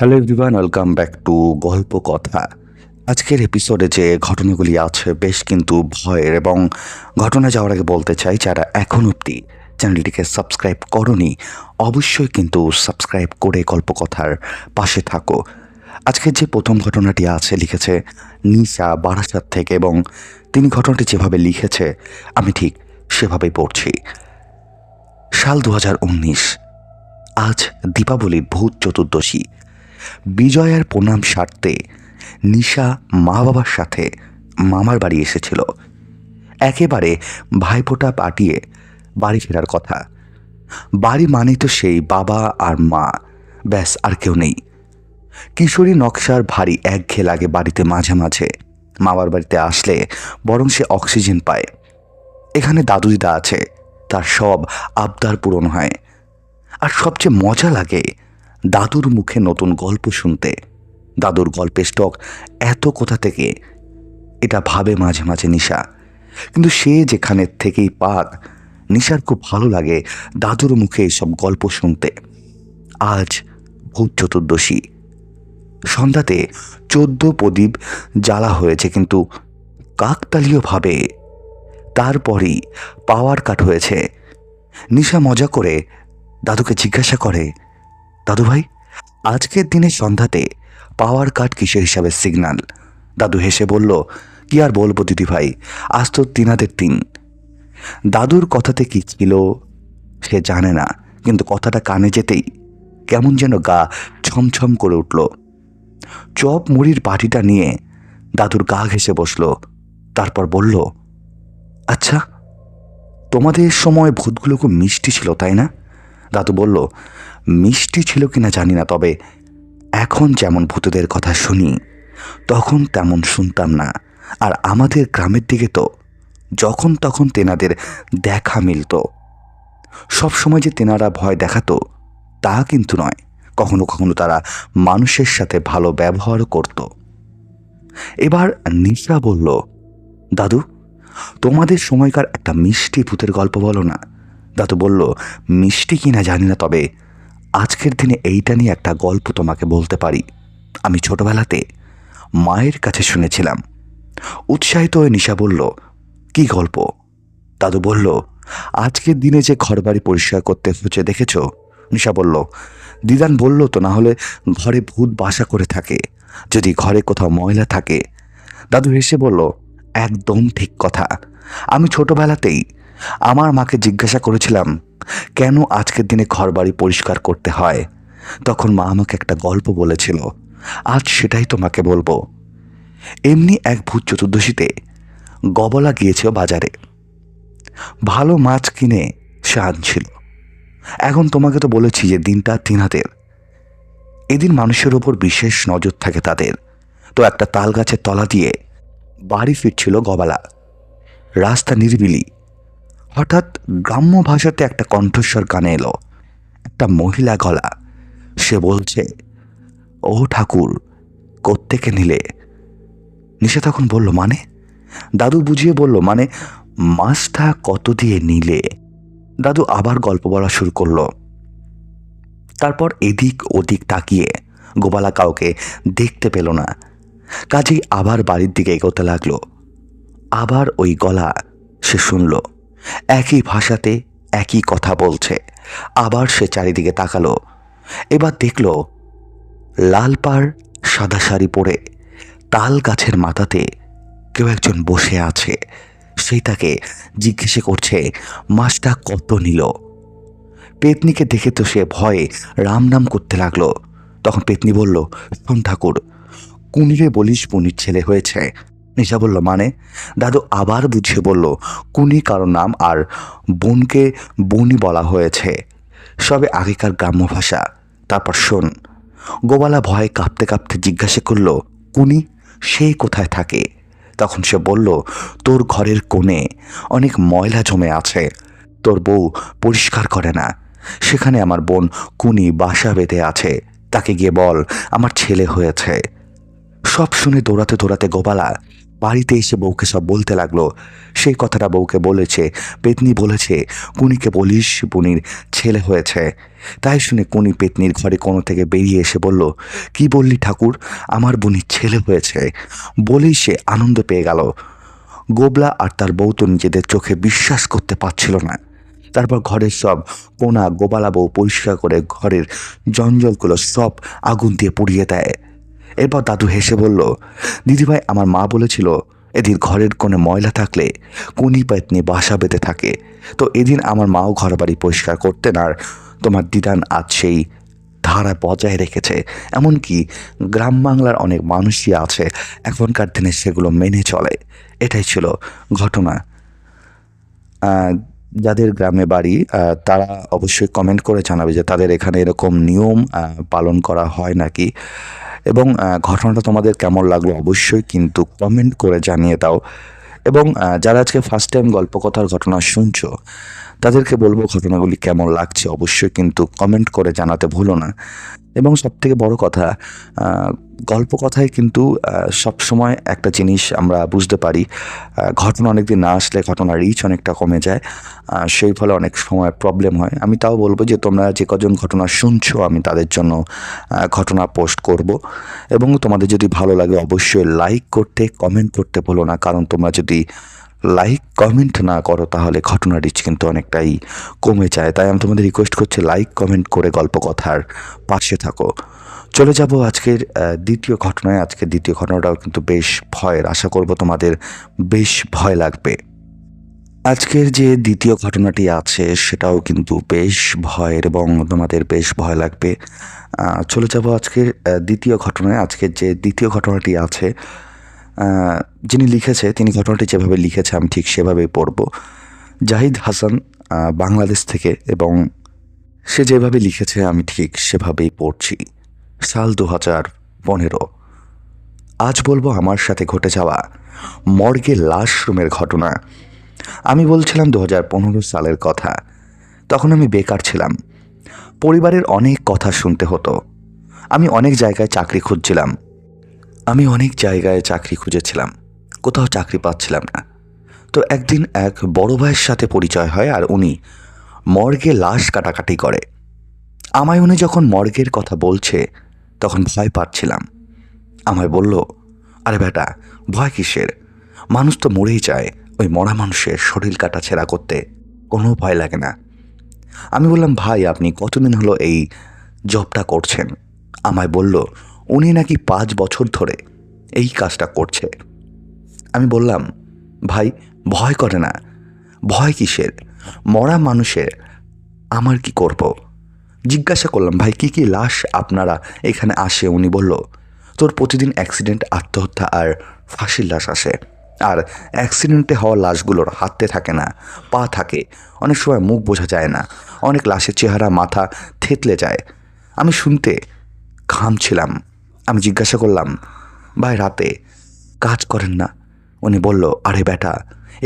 Hello everyone, welcome back to গল্প কথা। আজকের এপিসোডে যে ঘটনাগুলি আছে বেশ কিন্তু ভয়ের, এবং ঘটনা যাওয়ার আগে বলতে চাই, যারা এখন অবধি চ্যানেলটিকে সাবস্ক্রাইব করনি অবশ্যই কিন্তু সাবস্ক্রাইব করে গল্প কথার পাশে থাকো। আজকের যে প্রথম ঘটনাটি আছে লিখেছে নিশা বারাসাত থেকে, এবং তিনি ঘটনাটি যেভাবে লিখেছে আমি ঠিক সেভাবেই পড়ছি। সাল 2019। আজ দীপাবলির ভূত চতুর্দশী। বিজয়ার প্রণাম সারতে নিশা মা বাবার সাথে মামার বাড়ি এসেছিল। একেবারে ভাইফোঁটা পাঠিয়ে বাড়ি ফেরার কথা। বাড়ি মানে তো সেই বাবা আর মা, ব্যাস আর কেউ নেই। কিশোরী নকশার ভারী একঘেয়ে লাগে বাড়িতে মাঝে মাঝে। মামার বাড়িতে আসলে বরং সে অক্সিজেন পায়। এখানে দাদু দিদা আছে, তার সব আবদার পূরণ হয়। আর সবচেয়ে মজা লাগে দাদুর মুখে নতুন গল্প শুনতে। দাদুর গল্পের স্টক এত কোথা থেকে, এটা ভাবে মাঝে মাঝে নিশা। কিন্তু সে যেখানে থেকেই পাক, নিশার খুব ভালো লাগে দাদুর মুখে এইসব গল্প শুনতে। আজ ভূত চতুর্দশী। সন্ধ্যাতে 14 প্রদীপ জ্বালা হয়েছে, কিন্তু কাকতালীয়ভাবে তারপরই পাওয়ার কাট হয়েছে। নিশা মজা করে দাদুকে জিজ্ঞাসা করে, দাদু ভাই, আজকের দিনে সন্ধ্যাতে পাওয়ার কাট কিসের হিসাবে সিগন্যাল? দাদু হেসে বলল, কি আর বলবো দিদি ভাই, আজ তো তিনাদের দিন। দাদুর কথাতে কি ছিল সে জানে না, কিন্তু কথাটা কানে যেতেই কেমন যেন গা ছমছম করে উঠল। চপ মুড়ির বাটিটা নিয়ে দাদুর গা ঘেঁষে বসল। তারপর বলল, আচ্ছা, তোমাদের সময় ভূতগুলো খুব মিষ্টি ছিল তাই না? দাদু বলল, মিষ্টি ছিল কিনা জানি না, তবে এখন যেমন ভূতদের কথা শুনি তখন তেমন শুনতাম না। আর আমাদের গ্রামের দিকে তো যখন তখন তেনাদের দেখা মিলত। সবসময় যে তেনারা ভয় দেখাতো তা কিন্তু নয়, কখনো কখনো তারা মানুষের সাথে ভালো ব্যবহারও করত। এবার নিশা বলল, দাদু, তোমাদের সময়কার একটা মিষ্টি ভূতের গল্প বলো না। দাদু বলল, মিষ্টি কিনা জানি না, তবে আজকের দিনে এইটা নিয়ে একটা গল্প তোমাকে বলতে পারি। আমি ছোটবেলাতে মায়ের কাছে শুনেছিলাম। উৎসাহিত হয়ে নিশা বলল, কি গল্প? দাদু বলল, আজকের দিনে যে ঘরবাড়ি পরিষ্কার করতে হচ্ছে দেখেছ? নিশা বলল, দিদান বলল তো, না হলে ঘরে ভূত বাসা করে থাকে যদি ঘরে কোথাও ময়লা থাকে। দাদু হেসে বলল, একদম ঠিক কথা। আমি ছোটবেলাতেই আমার মাকে জিজ্ঞাসা করেছিলাম কেন আজকের দিনে ঘরবাড়ি পরিষ্কার করতে হয়। তখন মা আমাকে একটা গল্প বলেছিল, আজ সেটাই তোমাকে বলবো। এমনি এক ভূত চতুর্দশীতে গবলা গিয়েছিল বাজারে। ভালো মাছ কিনে সে আনছিল। এখন তোমাকে তো বলেছি যে দিনটা তিনাদের। এদিন মানুষের ওপর বিশেষ নজর থাকে তাদের। তো একটা তাল গাছের তলা দিয়ে বাড়ি ফিরছিল গবালা। রাস্তা নিরিবিলি। হঠাৎ গ্রাম্য ভাষাতে একটা কণ্ঠস্বর কানে এলো, একটা মহিলা গলা। সে বলছে, ও ঠাকুর, কোত্থেকে নিলে? নিশা তখন বলল, মানে? দাদু বুঝিয়ে বলল, মানে মাছটা কত দিয়ে নিলে? দাদু আবার গল্প বলা শুরু করলো। তারপর এদিক ওদিক তাকিয়ে গোপালা কাউকে দেখতে পেল না। কাজেই আবার বাড়ির দিকে এগোতে লাগলো। আবার ওই গলা সে শুনল, একই ভাষাতে একই কথা বলছে। আবার সে চারিদিকে তাকালো। এবার দেখল লাল পাড় সাদা শাড়ি পরে তাল গাছের মাথাতে কেউ একজন বসে আছে। সেই তাকে জিজ্ঞেস করছে মাছটা কত নিল। পেতনিকে দেখে তো সে ভয়ে রাম নাম করতে লাগলো। তখন পেতনি বলল, শোন ঠাকুর, কুনিরে বলিস পুনির ছেলে হয়েছে। নিশা বলল, মানে? দাদু আবার বুঝিয়ে বলল, কুনি কারো নাম, আর বোনকে বনি বলা হয়েছে। সবে আগেকার গ্রাম্য ভাষা। তারপর শোন। গোপালা ভয়ে কাঁপতে কাঁপতে জিজ্ঞাসা করল, কুনি সে কোথায় থাকে? তখন সে বলল, তোর ঘরের কোণে অনেক ময়লা জমে আছে, তোর বউ পরিষ্কার করে না, সেখানে আমার বোন কুনি বাসা বেঁধে আছে, তাকে গিয়ে বল আমার ছেলে হয়েছে। সব শুনে দৌড়াতে দৌড়াতে গোপালা বাড়িতে এসে বউকে সব বলতে লাগলো। সেই কথাটা বউকে বলেছে, পেতনি বলেছে কুনিকে বলিস বুনির ছেলে হয়েছে। তাই শুনে কুনি পেতনির ঘরে কোনো থেকে বেরিয়ে এসে বলল, কি বললি ঠাকুর, আমার বুনির ছেলে হয়েছে। বলেই সে আনন্দ পেয়ে গেল। গোবলা আর তার বউ তো নিজেদের চোখে বিশ্বাস করতে পারছিল না। তারপর ঘরের সব কোনা গোবালা বউ পরিষ্কার করে ঘরের জঞ্জলগুলো সব আগুন দিয়ে পুড়িয়ে দেয়। এরপর দাদু হেসে বলল, দিদিভাই, আমার মা বলেছিল এদিন ঘরের কোণে ময়লা থাকলে কুনি পেতনি বাসা বেঁধে থাকে। তো এদিন আমার মাও ঘর বাড়ি পরিষ্কার করতেন, আর তোমার দিদান আজ সেই ধারা বজায় রেখেছে। এমনকি গ্রাম বাংলার অনেক মানুষই আছে এখনকার দিনে সেগুলো মেনে চলে। এটাই ছিল ঘটনা। যাদের গ্রামে বাড়ি তারা অবশ্যই কমেন্ট করে জানাবে যে তাদের এখানে এরকম নিয়ম পালন করা হয় নাকি, এবং ঘটনাটা তোমাদের কেমন লাগলো অবশ্যই কিন্তু কমেন্ট করে জানিয়ে দাও। এবং যারা আজকে ফার্স্ট টাইম গল্পকথার ঘটনা শুনছো তাদেরকে বলবো ঘটনাগুলি কেমন লাগছে অবশ্যই কিন্তু কমেন্ট করে জানাতে ভুলো না। এবং সবথেকে বড় কথা, গল্পকথায় কিন্তু সবসময় একটা জিনিস আমরা বুঝতে পারি, ঘটনা অনেক দিন না আসলে ঘটনার রিচ অনেকটা কমে যায়, সেই ফলে অনেক সময় প্রবলেম হয়। আমি তাও বলবো যে তোমরা যে কজন ঘটনা শুনছো আমি তাদের জন্য ঘটনা পোস্ট করব। এবং তোমাদের যদি ভালো লাগে অবশ্যই লাইক করতে, কমেন্ট করতে ভুলো না, কারণ তোমরা যদি লাইক কমেন্ট না করো তাহলে ঘটনার রিচ কিন্তু অনেকটাই কমে যায়। তাই আমি তোমাদের রিকোয়েস্ট করছি লাইক কমেন্ট করে গল্পকথার পাশে থাকো। চলে যাব আজকের দ্বিতীয় ঘটনায়। আজকের দ্বিতীয় ঘটনাটাও কিন্তু বেশ ভয়ের, আশা করব তোমাদের বেশ ভয় লাগবে। আজকের যে দ্বিতীয় ঘটনাটি আছে সেটাও কিন্তু বেশ ভয়ের এবং তোমাদের বেশ ভয় লাগবে। চলে যাব আজকের দ্বিতীয় ঘটনায়। আজকের যে দ্বিতীয় ঘটনাটি আছে, যিনি লিখেছে তিনি ঘটনাটি যেভাবে লিখেছে আমি ঠিক সেভাবেই পড়ব। জাহিদ হাসান, বাংলাদেশ থেকে, এবং সে যেভাবে লিখেছে আমি ঠিক সেভাবেই পড়ছি। সাল 2015। আজ বলবো আমার সাথে ঘটে যাওয়া মর্গে লাশ রুমের ঘটনা। আমি বলছিলাম 2015 সালের কথা। তখন আমি বেকার ছিলাম, পরিবারের অনেক কথা শুনতে হতো। আমি অনেক জায়গায় চাকরি খুঁজেছিলাম, কোথাও চাকরি পাচ্ছিলাম না। তো একদিন এক বড় ভাইয়ের সাথে পরিচয় হয়, আর উনি মর্গে লাশ কাটাকাটি করে। আমায় উনি যখন মর্গের কথা বলছে তখন ভয় পাচ্ছিলাম। আমায় বলল, আরে বেটা, ভয় কিসের, মানুষ তো মরেই যায়, ওই মরা মানুষের শরীর কাটাছেঁড়া করতে কোনো ভয় লাগে না। আমি বললাম, ভাই আপনি কতদিন হলো এই জবটা করছেন? আমায় বলল, উনি নাকি 5 বছর ধরে এই কাজটা করছে। আমি বললাম, ভাই ভয় করে না? ভয় কিসের, মরা মানুষের আমার কি করব? জিজ্ঞাসা করলাম, ভাই কি কি লাশ আপনারা এখানে আসে? উনি বলল, তোর প্রতিদিন অ্যাক্সিডেন্ট, আত্মহত্যা আর ফাঁসির লাশ আসে। আর অ্যাক্সিডেন্টে হওয়া লাশগুলোর হাতে থাকে না, পা থাকে, অনেক সময় মুখ বোঝা যায় না, অনেক লাশের চেহারা মাথা থেতলে যায়। আমি শুনতে ঘামছিলাম। আমি জিজ্ঞাসা করলাম, ভাই রাতে কাজ করেন না? উনি বলল, আরে বেটা,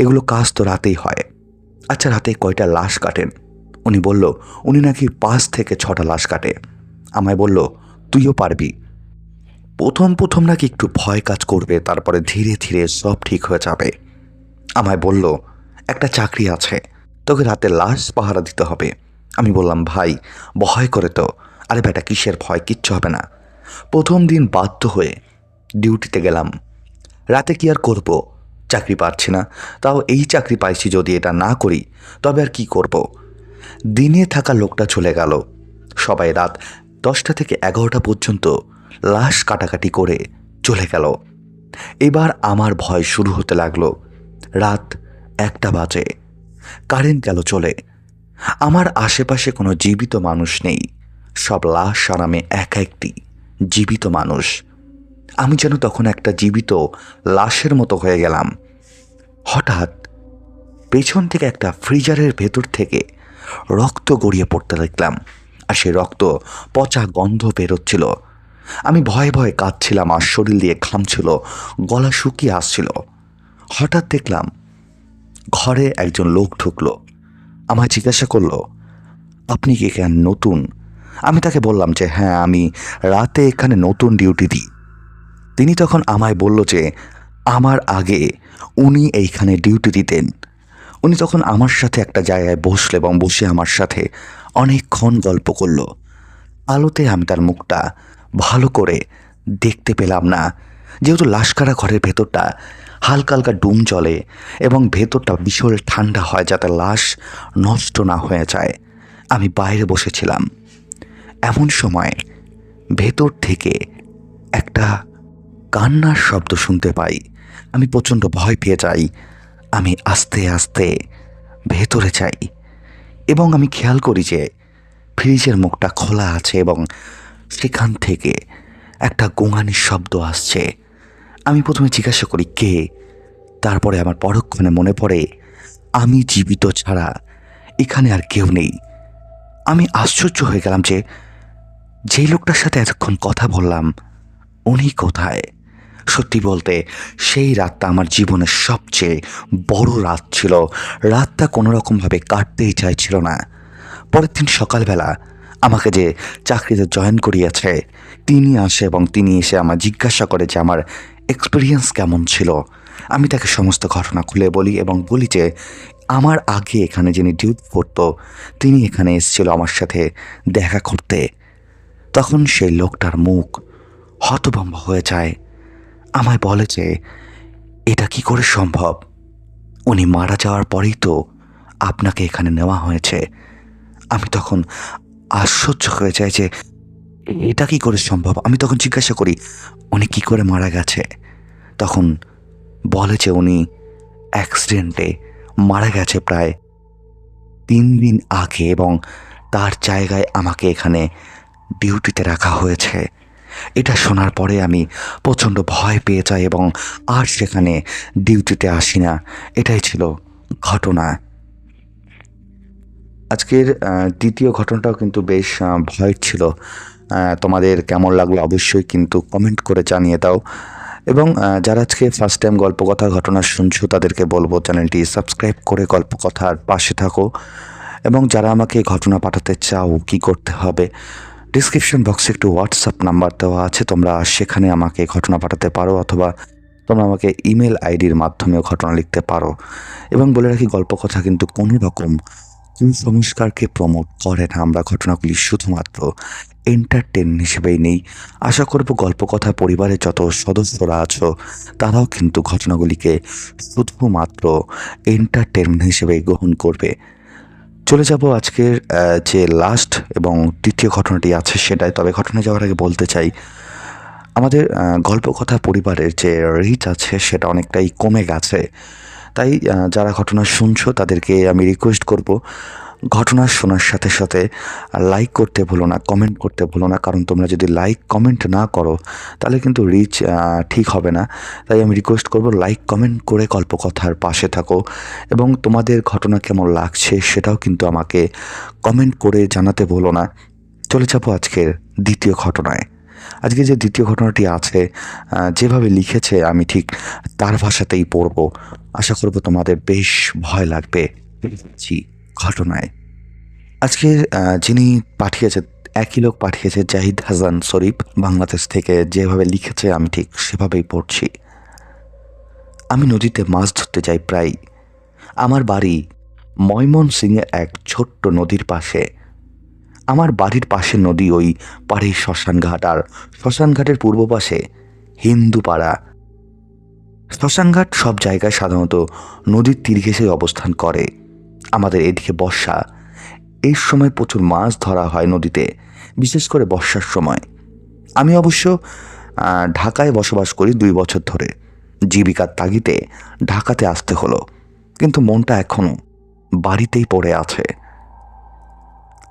এগুলো কাজ তো রাতেই হয়। আচ্ছা রাতে কয়টা লাশ কাটেন? উনি বলল, উনি নাকি 5 থেকে 6টা লাশ কাটে। আমায় বলল, তুইও পারবি। প্রথম নাকি একটু ভয় কাজ করবে, তারপরে ধীরে ধীরে সব ঠিক হয়ে যাবে। আমায় বলল, একটা চাকরি আছে, তোকে রাতে লাশ পাহারা দিতে হবে। আমি বললাম, ভাই ভয় করে তো। আরে বেটা কিসের ভয়, কিচ্ছু হবে না। প্রথম দিন বাধ্য হয়ে ডিউটিতে গেলাম। রাতে কি আর করব, চাকরি পাচ্ছি না, তাও এই চাকরি পাইছি, যদি এটা না করি তবে আর কি করব। দিনে থাকা লোকটা চলে গেল। সবাই রাত 10টা থেকে 11টা পর্যন্ত লাশ কাটাকাটি করে চলে গেল। এবার আমার ভয় শুরু হতে লাগলো। রাত 1টা বাজে, কারেন্ট গেল চলে। আমার আশেপাশে কোনো জীবিত মানুষ নেই, সব লাশ, আর আমি একা একটি জীবিত মানুষ। আমি যেন তখন একটা জীবিত লাশের মতো হয়ে গেলাম। হঠাৎ পেছন থেকে একটা ফ্রিজারের ভেতর থেকে রক্ত গড়িয়ে পড়তে দেখলাম, আর সেই রক্ত পচা গন্ধ বেরোচ্ছিল। আমি ভয়ে ভয়ে কাঁদছিলাম, আর শরীর দিয়ে ঘামছিল, গলা শুকিয়ে আসছিল। হঠাৎ দেখলাম ঘরে একজন লোক ঢুকলো। আমায় জিজ্ঞাসা করলো, আপনি কি এখানে নতুন? আমি তাকে বললাম যে হ্যাঁ, আমি রাতে এখানে নতুন ডিউটি দিই। তিনি তখন আমায় বলল যে আমার আগে উনি এইখানে ডিউটি দিতেন। উনি তখন আমার সাথে একটা জায়গায় বসলো এবং বসে আমার সাথে অনেকক্ষণ গল্প করলো। আলোতে আমি তার মুখটা ভালো করে দেখতে পেলাম না, যেহেতু লাশকারা ঘরের ভেতরটা হালকা হালকা ডুম জ্বলে এবং ভেতরটা ভীষণ ঠান্ডা হয় যাতে লাশ নষ্ট না হয়ে যায়। আমি বাইরে বসেছিলাম। এমন সময় ভেতর থেকে একটা কান্নার শব্দ শুনতে পাই। আমি প্রচণ্ড ভয় পেয়ে যাই। আমি আস্তে আস্তে ভেতরে যাই এবং আমি খেয়াল করি যে ফ্রিজের মুখটা খোলা আছে এবং সেখান থেকে একটা গোঙানির শব্দ আসছে। আমি প্রথমে জিজ্ঞাসা করি কে। তারপরে আমার পরক্ষণে মনে পড়ে আমি জীবিত ছাড়া এখানে আর কেউ নেই। আমি আশ্চর্য হয়ে গেলাম যে যেই লোকটার সাথে এতক্ষণ কথা বললাম উনি কোথায়। সত্যি বলতে সেই রাতটা আমার জীবনের সবচেয়ে বড় রাত ছিল। রাতটা কোনো রকমভাবে কাটতেই চাইছিল না। পরের দিন সকালবেলা আমাকে যে চাকরিতে জয়েন করিয়েছে তিনি আসে এবং তিনি এসে আমার জিজ্ঞাসা করে যে আমার এক্সপিরিয়েন্স কেমন ছিল। আমি তাকে সমস্ত ঘটনা খুলে বলি এবং বলি যে আমার আগে এখানে যিনি ডিউটি করতো তিনি এখানে এসেছিল আমার সাথে দেখা করতে। তখন সেই লোকটার মুখ হতভম্ব হয়ে যায়। আমায় বলে যে এটা কি করে সম্ভব, উনি মারা যাওয়ার পরেই তো আপনাকে এখানে নেওয়া হয়েছে। আমি তখন আশ্চর্য হয়ে যাই যে এটা কি করে সম্ভব। আমি তখন জিজ্ঞাসা করি উনি কি করে মারা গেছে। তখন বলে যে উনি অ্যাক্সিডেন্টে মারা গেছে প্রায় 3 দিন আগে এবং তার জায়গায় আমাকে এখানে ডিউটিতে রাখা হয়েছে। এটা শোনার পরে আমি প্রচণ্ড ভয় পেয়ে যাই এবং আর সেখানে ডিউটিতে আসি না। এটাই ছিল ঘটনা। আজকের দ্বিতীয় ঘটনাটাও কিন্তু বেশ ভয়ের ছিল। তোমাদের কেমন লাগলো অবশ্যই কিন্তু কমেন্ট করে জানিয়ে দাও। এবং যারা আজকে ফার্স্ট টাইম গল্পকথার ঘটনা শুনছো তাদেরকে বলবো চ্যানেলটি সাবস্ক্রাইব করে গল্পকথার পাশে থাকো। এবং যারা আমাকে ঘটনা পাঠাতে চাও কি করতে হবে, ডিসক্রিপশন বক্সে একটু হোয়াটসঅ্যাপ নাম্বার দেওয়া আছে, তোমরা সেখানে আমাকে ঘটনা পাঠাতে পারো অথবা তোমরা আমাকে ইমেল আইডির মাধ্যমেও ঘটনা লিখতে পারো। এবং বলে রাখি গল্পকথা কিন্তু কোনো রকম কুসংস্কারকে প্রমোট করে না। আমরা ঘটনাগুলি শুধুমাত্র এন্টারটেন হিসেবেই নেই। আশা করব গল্পকথা পরিবারের যত সদস্যরা আছো তারাও কিন্তু ঘটনাগুলিকে শুধুমাত্র এন্টারটেনমেন্ট হিসেবেই গ্রহণ করবে। চলে যাব আজকের যে লাস্ট এবং তৃতীয় ঘটনাটি আছে সেটাই। তবে ঘটনা যাওয়ার আগে বলতে চাই আমাদের গল্পকথা পরিবারের যে রিচ আছে সেটা অনেকটাই কমে গেছে। তাই যারা ঘটনা শুনছো তাদেরকে আমি রিকোয়েস্ট করব ঘটনা শোনার সাথে সাথে লাইক করতে ভুলো না, কমেন্ট করতে ভুলো না। কারণ তোমরা যদি লাইক কমেন্ট না করো তাহলে কিন্তু রিচ ঠিক হবে না। তাই আমি রিকোয়েস্ট করব লাইক কমেন্ট করে গল্পকথার পাশে থাকো এবং তোমাদের ঘটনা কেমন লাগছে সেটাও কিন্তু আমাকে কমেন্ট করে জানাতে ভুলো না। চলে যাবো আজকের দ্বিতীয় ঘটনায়। আজকে যে দ্বিতীয় ঘটনাটি আছে যেভাবে লিখেছে আমি ঠিক তার ভাষাতেই পড়ব। আশা করব তোমাদের বেশ ভয় লাগবে। জি, ঘটনায় আজকে যিনি পাঠিয়েছে একই লোক পাঠিয়েছে, জাহিদ হাসান শরীফ বাংলাদেশ থেকে। যেভাবে লিখেছে আমি ঠিক সেভাবেই পড়ছি। আমি নদীতে মাছ ধরতে যাই প্রায়। আমার বাড়ি ময়মনসিংহের এক ছোট্ট নদীর পাশে। আমার বাড়ির পাশে নদী, ওই পাড়ে শ্মশানঘাট, আর শ্মশানঘাটের পূর্ব পাশে হিন্দুপাড়া। শ্মশানঘাট সব জায়গায় সাধারণত নদীর তীর ঘেঁষে অবস্থান করে। আমাদের এদিকে বর্ষা, এই সময় প্রচুর মাছ ধরা হয় নদীতে, বিশেষ করে বর্ষার সময়। আমি অবশ্য ঢাকায় বসবাস করি 2 বছর ধরে। জীবিকার তাগিদে ঢাকাতে আসতে হলো, কিন্তু মনটা এখনও বাড়িতেই পড়ে আছে।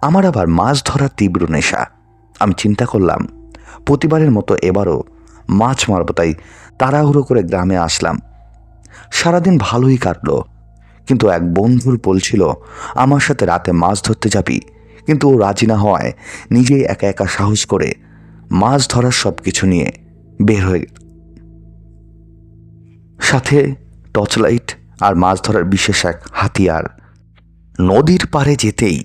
আমার আবার মাছ ধরার তীব্র নেশা। আমি চিন্তা করলাম প্রতিবারের মতো এবারও মাছ মারব, তাই তাড়াহুড়ো করে গ্রামে আসলাম। সারাদিন ভালোই কাটলো, কিন্তু এক বন্ধুর বলছিল আমার সাথে রাতে মাছ ধরতে যাবি, কিন্তু ও রাজি না হওয়ায় নিজেই একা একা সাহস করে মাছ ধরার সব কিছু নিয়ে বের হয়ে গেল। সাথে টর্চলাইট আর মাছ ধরার বিশেষ এক হাতিয়ার। নদীর পাড়ে যেতেই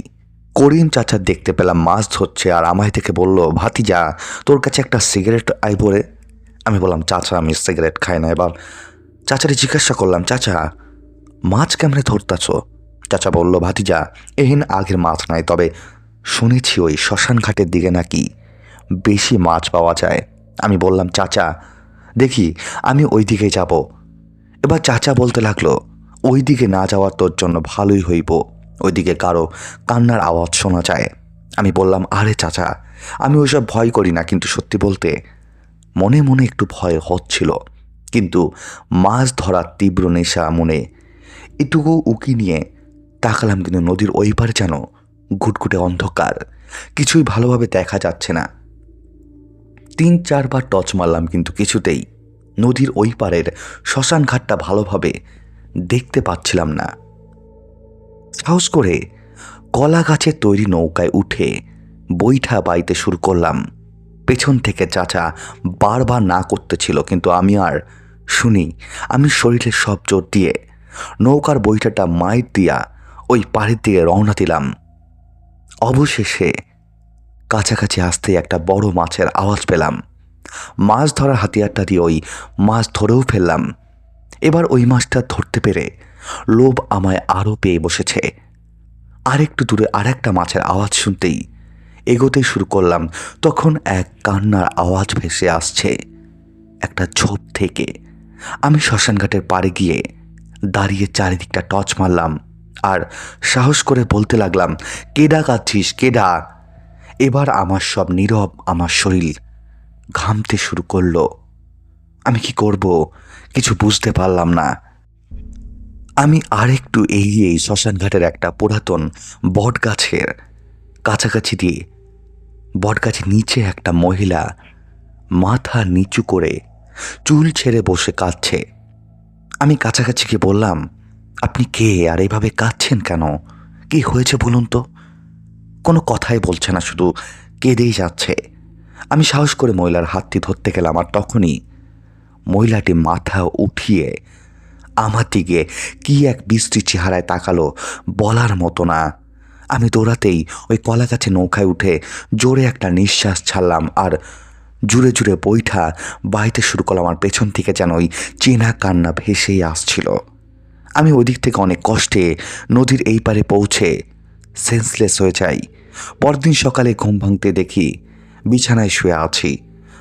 করিম চাচা দেখতে পেলাম মাছ ধরছে, আর আমায় থেকে বলল, ভাতিজা তোর কাছে একটা সিগারেট আইবো রে। আমি বললাম, চাচা আমি সিগারেট খাই না। এবার চাচারে জিজ্ঞাসা করলাম, চাচা মাছ কেমনে ধরতাছ? চাচা বলল, ভাতিজা এহেন আগের মাছ নাই, তবে শুনেছি ওই শ্মশান ঘাটের দিকে নাকি বেশি মাছ পাওয়া যায়। আমি বললাম, চাচা দেখি আমি ওই দিকে যাব। এবার চাচা বলতে লাগলো, ওই দিকে না যাওয়া তোর জন্য ভালোই হইব, ওইদিকে কারো কান্নার আওয়াজ শোনা যায়। আমি বললাম, আরে চাচা আমি ওইসব ভয় করি না, কিন্তু সত্যি বলতে মনে মনে একটু ভয় হচ্ছিল। কিন্তু মাছ ধরার তীব্র নেশা মনে এটুকু উকি নিয়ে তাকালাম, কিন্তু নদীর ওই পারে যেন ঘুটঘুটে অন্ধকার, কিছুই ভালোভাবে দেখা যাচ্ছে না। 3-4 বার টর্চ মারলাম, কিন্তু কিছুতেই নদীর ওই পারের শ্মশান ঘাটটা ভালোভাবে দেখতে পাচ্ছিলাম না। সাহস করে কলা গাছের তৈরি নৌকায় উঠে বৈঠা বাইতে শুরু করলাম। পেছন থেকে চাচা বারবার না করতেছিল, কিন্তু আমি আর শুনি। আমি শরীরের সব জোর দিয়ে নৌকার বৈঠাটা মাইর দিয়া ওই পাড়ের দিকে রওনা দিলাম। অবশেষে কাছাকাছি আসতে একটা বড় মাছের আওয়াজ পেলাম। মাছ ধরার হাতিয়ারটা দিয়ে ওই মাছ ধরেও ফেললাম। এবার ওই মাছটা ধরতে পেরে লোভ আমায় আরও পেয়ে বসেছে। আরেকটু দূরে আরেকটা মাছের আওয়াজ শুনতেই এগোতে শুরু করলাম। তখন এক কান্নার আওয়াজ ভেসে আসছে একটা ঝোপ থেকে। আমি শ্মশানঘাটের পাড়ে গিয়ে দাঁড়িয়ে চারিদিকটা টর্চ মারলাম আর সাহস করে বলতে লাগলাম, কেডা কাঁদছিস, কেডা? এবার আমার সব নীরব, আমার শরীর ঘামতে শুরু করলো। আমি কি করব কিছু বুঝতে পারলাম না। আমি আরেকটু এগিয়েই শ্মশানঘাটের একটা পুরাতন বট গাছের কাছাকাছি দিয়ে বটগাছের নিচে একটা মহিলা মাথা নিচু করে চুল ছেড়ে বসে কাঁদছে। আমি কাছাকাছি গিয়ে বললাম, আপনি কে আর এইভাবে কাঁদছেন কেন? কি হয়েছে বলুন তো? কোনো কথাই বলছে না, শুধু কেঁদেই যাচ্ছে। আমি সাহস করে মহিলার হাতটি ধরতে গেলাম, আর তখনই মহিলাটি মাথা উঠিয়ে আমার দিকে কি এক বিশ্রী চেহারায় তাকালো, বলার মতো না। আমি দৌড়াতেই ওই কলা গাছে নৌকায় উঠে জোরে একটা নিঃশ্বাস ছাড়লাম আর জুড়ে জুড়ে বৈঠা বাইতে শুরু করলাম। আমার পেছন থেকে যেন ওই চেনা কান্না ভেসেই আসছিল। আমি ওই দিক থেকে অনেক কষ্টে নদীর এই পারে পৌঁছে সেন্সলেস হয়ে যাই। পরদিন সকালে ঘুম ভাঙতে দেখি বিছানায় শুয়ে আছি।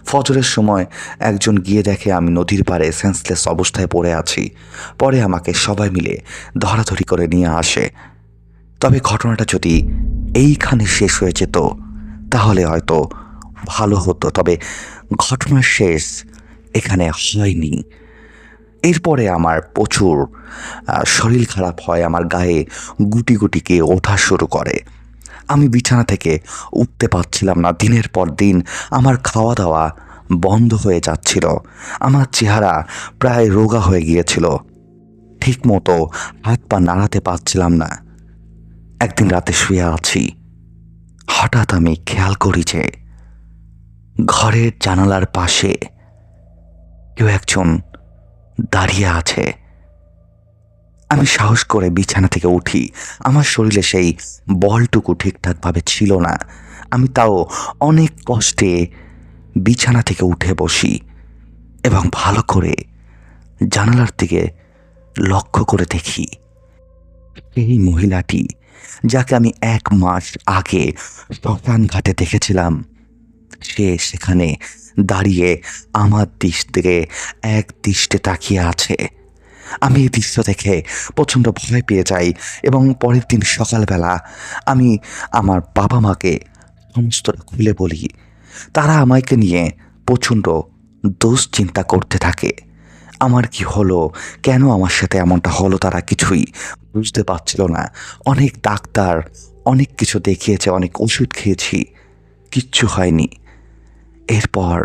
ফজরের সময় একজন গিয়ে দেখে আমি নদীর পাড়ে সেন্সলেস অবস্থায় পড়ে আছি। পরে আমাকে সবাই মিলে ধরাধরি করে নিয়ে আসে। তবে ঘটনাটা যদি এইখানে শেষ হয়ে যেত তাহলে হয়তো ভালো হতো, তবে ঘটনার শেষ এখানে হয়নি। এরপরে আমার প্রচুর শরীর খারাপ হয়, আমার গায়ে গুটি গুটিকে ওঠা শুরু করে। আমি বিছানা থেকে উঠতে পারছিলাম না। দিনের পর দিন আমার খাওয়া দাওয়া বন্ধ হয়ে যাচ্ছিল। আমার চেহারা প্রায় রোগা হয়ে গিয়েছিল। ঠিক মতো হাত পা নাড়াতে পারছিলাম না। একদিন রাতে শুয়ে আছি, হঠাৎ আমি খেয়াল করি যে ঘরের জানালার পাশে কেউ একজন দাঁড়িয়ে আছে। আমি সাহস করে বিছানা থেকে উঠি। আমার শরীরে সেই বলটুকু ঠিকঠাকভাবে ছিল না। আমি তাও অনেক কষ্টে বিছানা থেকে উঠে বসি এবং ভালো করে জানালার দিকে লক্ষ্য করে দেখি এই মহিলাটি, যাকে আমি 1 মাস আগে শ্মশান ঘাটে দেখেছিলাম, সে সেখানে দাঁড়িয়ে আমার দিকে এক দৃষ্টে তাকিয়ে আছে। আমি এই দৃশ্য দেখে প্রচণ্ড ভয় পেয়ে যাই এবং পরের দিন সকালবেলা আমি আমার বাবা মাকে সমস্তটা খুলে বলি। তারা আমাকে নিয়ে প্রচণ্ড দুশ্চিন্তা করতে থাকে। আমার কি হলো, কেন আমার সাথে এমনটা হলো, তারা কিছুই বুঝতে পারছিল না। অনেক ডাক্তার অনেক কিছু দেখিয়েছে, অনেক ওষুধ খেয়েছি, কিচ্ছু হয়নি। এরপর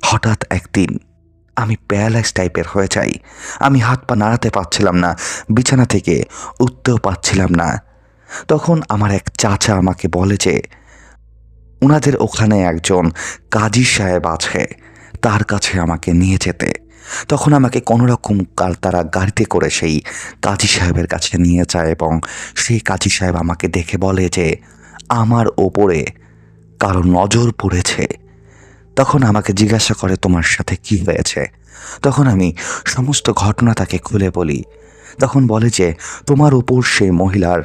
হঠাৎ একদিন আমি প্যারালাইজ টাইপের হয়ে যাই। আমি হাত পা নাড়াতে পারছিলাম না, বিছানা থেকে উঠতেও পারছিলাম না। তখন আমার এক চাচা আমাকে বলে যে ওনাদের ওখানে একজন কাজী সাহেব আছে, তার কাছে আমাকে নিয়ে যেতে। তখন আমাকে কোনোরকম তারা গাড়িতে করে সেই কাজী সাহেবের কাছে নিয়ে যায় এবং সেই কাজী সাহেব আমাকে দেখে বলে যে আমার ওপরে কারো নজর পড়েছে। তখন আমাকে জিজ্ঞাসা করে, তোমার সাথে কি হয়েছে? তখন আমি সমস্ত ঘটনা তাকে খুলে বলি। তখন বলে যে তোমার উপর সেই মহিলার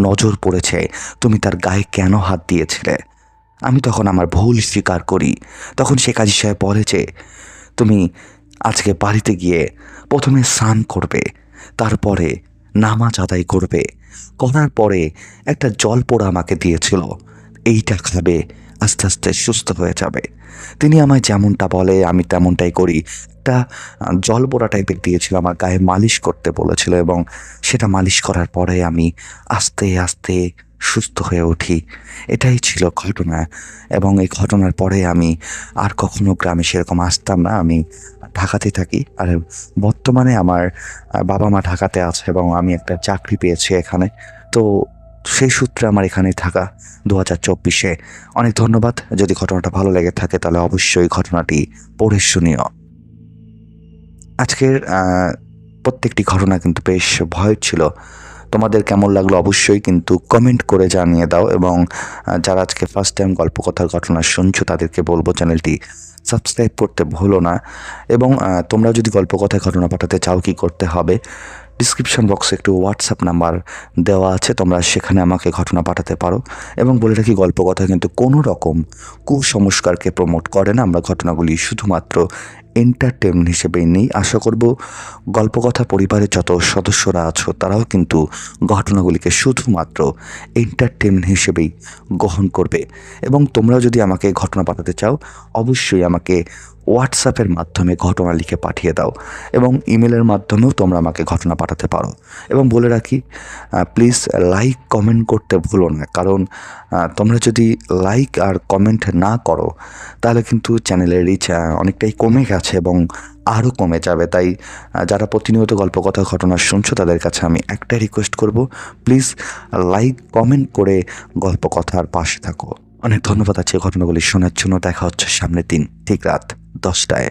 নজর পড়েছে, তুমি তার গায়ে কেন হাত দিয়েছিলে। আমি তখন আমার ভুল স্বীকার করি। তখন সে কাজী সাহেব বলে যে তুমি আজকে বাড়িতে গিয়ে প্রথমে স্নান করবে, তারপরে নামাজ আদায় করবে, করার পরে একটা জল পোড়া আমাকে দিয়েছিল, এইটা খাবে, আস্তে আস্তে সুস্থ হয়ে যাবে। তিনি আমায় যেমনটা বলে আমি তেমনটাই করি। একটা জল পোড়া টাইপের দিয়েছিল, আমার গায়ে মালিশ করতে বলেছিল এবং সেটা মালিশ করার পরে আমি আস্তে আস্তে সুস্থ হয়ে উঠি। এটাই ছিল ঘটনা। এবং এই ঘটনার পরে আমি আর কখনো গ্রামে সেরকম আসতাম না। আমি ঢাকাতে থাকি, আর বর্তমানে আমার বাবা মা ঢাকাতে আছে এবং আমি একটা চাকরি পেয়েছি এখানে। তো সেই সূত্রে আমার এখানে থাকা 2024-এ। অনেক ধন্যবাদ। যদি ঘটনাটা ভালো লেগে থাকে তাহলে অবশ্যই ঘটনাটি পড়ে শুনিও। আজকের প্রত্যেকটি ঘটনা কিন্তু বেশ ভয়ের ছিল। তোমাদের কেমন লাগলো অবশ্যই কিন্তু কমেন্ট করে জানিয়ে দাও। এবং যারা আজকে ফার্স্ট টাইম গল্পকথার ঘটনা শুনছো তাদেরকে বলবো চ্যানেলটি সাবস্ক্রাইব করতে ভুলো না। এবং তোমরা যদি গল্পকথায় ঘটনা পাঠাতে চাও কি করতে হবে, ডিসক্রিপশন বক্সে একটু হোয়াটসঅ্যাপ নাম্বার দেওয়া আছে, তোমরা সেখানে আমাকে ঘটনা পাঠাতে পারো। এবং বলে রাখি গল্পকথা কিন্তু কোনো রকম কুসংস্কারকে প্রমোট করে না। আমরা ঘটনাগুলি শুধুমাত্র এন্টারটেনমেন্ট হিসেবেই নেই। আশা করব গল্পকথা পরিবারের যত সদস্যরা আছো তারাও কিন্তু ঘটনাগুলিকে শুধুমাত্র এন্টারটেনমেন্ট হিসেবেই গ্রহণ করবে। এবং তোমরা যদি আমাকে ঘটনা পাঠাতে চাও অবশ্যই আমাকে হোয়াটসঅ্যাপের মাধ্যমে ঘটনা লিখে পাঠিয়ে দাও, এবং ইমেলের মাধ্যমেও তোমরা আমাকে ঘটনা পাঠাতে পারো। এবং বলে রাখি প্লিজ লাইক কমেন্ট করতে ভুলো না, কারণ তোমরা যদি লাইক আর কমেন্ট না করো তাহলে কিন্তু চ্যানেলের রিচ অনেকটাই কমে গেছে এবং আরও কমে যাবে। তাই যারা প্রতিনিয়ত গল্পকথা ঘটনা শুনছো তাদের কাছে আমি একটাই রিকোয়েস্ট করব, প্লিজ লাইক কমেন্ট করে গল্পকথার পাশে থাকো। অনেক ধন্যবাদ আছে ঘটনাগুলি শোনার জন্য। দেখা হচ্ছে সামনের দিন ঠিক রাত 10টায়।